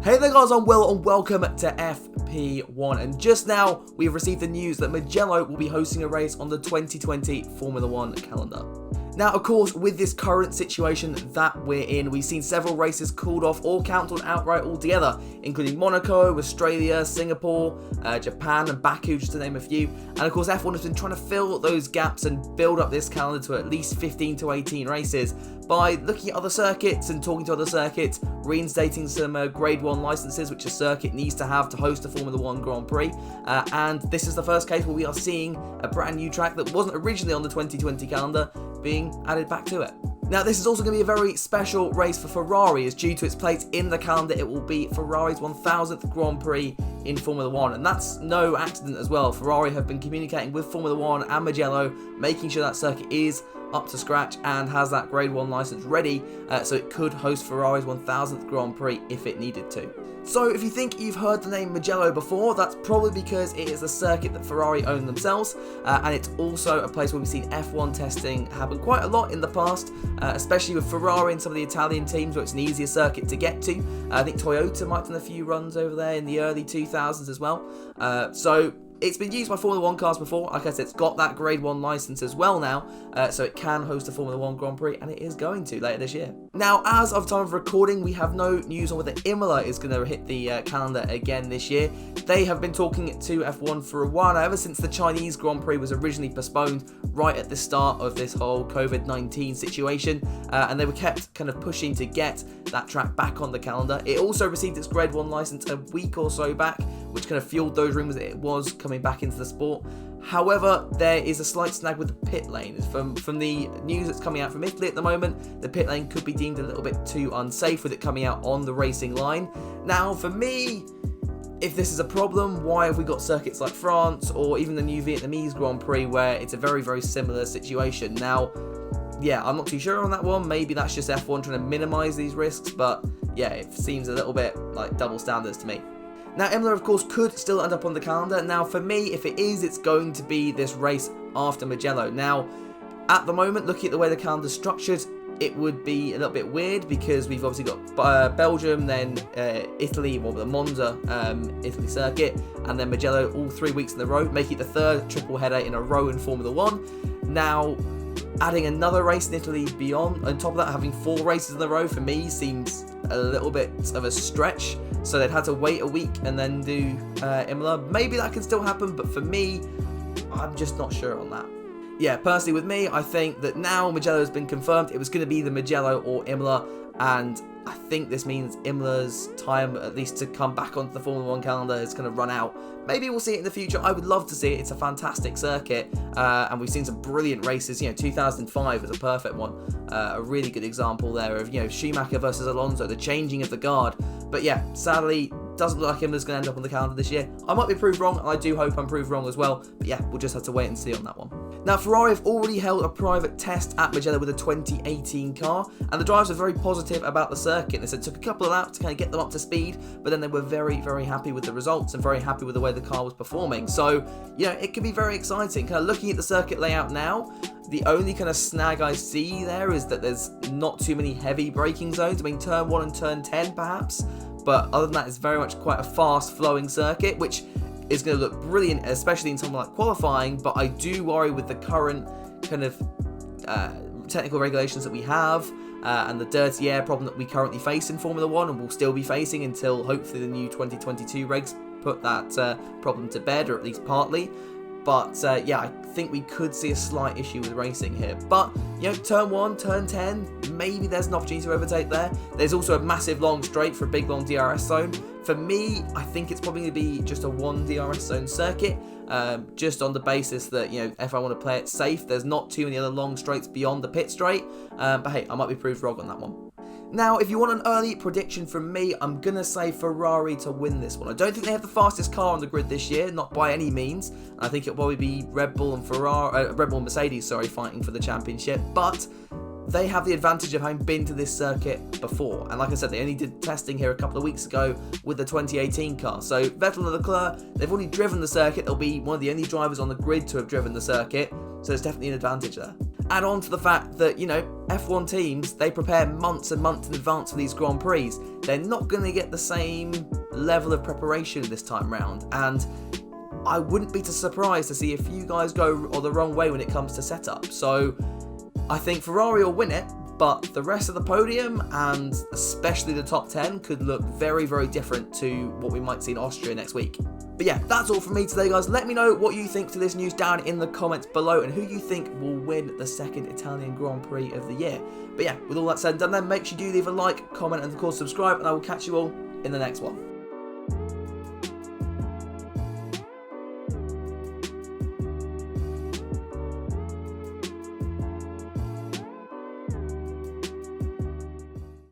Hey there guys, I'm Will and welcome to FP1, and just now we've received the news that Mugello will be hosting a race on the 2020 Formula 1 calendar. Now, of course, with this current situation that we're in, we've seen several races called off or cancelled outright altogether, including Monaco, Australia, Singapore, Japan and Baku, just to name a few. And of course, F1 has been trying to fill those gaps and build up this calendar to at least 15 to 18 races by looking at other circuits and talking to other circuits, reinstating some Grade 1 licenses, which a circuit needs to have to host a Formula 1 Grand Prix. And this is the first case where we are seeing a brand new track that wasn't originally on the 2020 calendar being added back to it. Now, this is also going to be a very special race for Ferrari, as due to its place in the calendar, it will be Ferrari's 1000th Grand Prix in Formula 1, and that's no accident as well. Ferrari have been communicating with Formula 1 and Mugello, making sure that circuit is up to scratch and has that Grade 1 license ready, so it could host Ferrari's 1000th Grand Prix if it needed to. So if you think you've heard the name Mugello before, that's probably because it is a circuit that Ferrari own themselves, and it's also a place where we've seen F1 testing happen quite a lot in the past, especially with Ferrari and some of the Italian teams where it's an easier circuit to get to. I think Toyota might have done a few runs over there in the early 2000s as well. So it's been used by Formula 1 cars before. Like I said, it's got that Grade 1 license as well now, so it can host a Formula 1 Grand Prix, and it is going to later this year. Now, as of time of recording, we have no news on whether Imola is going to hit the calendar again this year. They have been talking to F1 for a while now, ever since the Chinese Grand Prix was originally postponed right at the start of this whole COVID-19 situation, and they were kept kind of pushing to get that track back on the calendar. It also received its Grade 1 license a week or so back, which kind of fueled those rumours that it was coming back into the sport. However, there is a slight snag with the pit lane. From the news that's coming out from Italy at the moment, the pit lane could be deemed a little bit too unsafe with it coming out on the racing line. Now, for me, if this is a problem, why have we got circuits like France or even the new Vietnamese Grand Prix where it's a very, very similar situation? Now, yeah, I'm not too sure on that one. Maybe that's just F1 trying to minimise these risks, but yeah, it seems a little bit like double standards to me. Now, Imola, of course, could still end up on the calendar. Now, for me, if it is, it's going to be this race after Mugello. Now, at the moment, looking at the way the calendar's structured, it would be a little bit weird because we've obviously got Belgium, then Italy, well, the Monza Italy circuit, and then Mugello all 3 weeks in a row, making it the third triple header in a row in Formula 1. Now, adding another race in Italy beyond, on top of that, having 4 races in a row, for me, seems a little bit of a stretch. So they'd had to wait a week and then do Imola. Maybe that can still happen, but for me, I'm just not sure on that. Yeah, personally with me, I think that now Mugello has been confirmed, it was going to be the Mugello or Imola, and I think this means Imola's time, at least to come back onto the Formula 1 calendar, is going to run out. Maybe we'll see it in the future. I would love to see it. It's a fantastic circuit, and we've seen some brilliant races. 2005 was a perfect one. A really good example there of, Schumacher versus Alonso, the changing of the guard. But yeah, sadly, doesn't look like Imola's going to end up on the calendar this year. I might be proved wrong, and I do hope I'm proved wrong as well. But yeah, we'll just have to wait and see on that one. Now, Ferrari have already held a private test at Mugello with a 2018 car, and the drivers were very positive about the circuit. They said it took a couple of laps to kind of get them up to speed, but then they were very, very happy with the results and very happy with the way the car was performing. So, it could be very exciting. Kind of looking at the circuit layout now, the only kind of snag I see there is that there's not too many heavy braking zones. I mean, turn 1 and turn 10 perhaps, but other than that, it's very much quite a fast-flowing circuit, which is going to look brilliant, especially in something like qualifying. But I do worry with the current kind of technical regulations that we have and the dirty air problem that we currently face in Formula 1 and will still be facing until hopefully the new 2022 regs put that problem to bed, or at least partly. But yeah, I think we could see a slight issue with racing here. But, turn 1, turn 10, maybe there's an opportunity to overtake there. There's also a massive long straight for a big long DRS zone. For me, I think it's probably going to be just a 1 DRS zone circuit, just on the basis that, if I want to play it safe, there's not too many other long straights beyond the pit straight. But hey, I might be proved wrong on that one. Now, if you want an early prediction from me, I'm going to say Ferrari to win this one. I don't think they have the fastest car on the grid this year, not by any means. I think it'll probably be Red Bull and Mercedes, fighting for the championship. But they have the advantage of having been to this circuit before. And like I said, they only did testing here a couple of weeks ago with the 2018 car. So Vettel and Leclerc, they've already driven the circuit. They'll be one of the only drivers on the grid to have driven the circuit. So there's definitely an advantage there. Add on to the fact that, you know, F1 teams, they prepare months and months in advance for these Grand Prix. They're not going to get the same level of preparation this time round, and I wouldn't be too surprised to see a few guys go the wrong way when it comes to setup. So I think Ferrari will win it, but the rest of the podium, and especially the top 10, could look very, very different to what we might see in Austria next week. But yeah, that's all from me today, guys. Let me know what you think to this news down in the comments below, and who you think will win the second Italian Grand Prix of the year. But yeah, with all that said and done then, make sure you do leave a like, comment, and of course subscribe, and I will catch you all in the next one.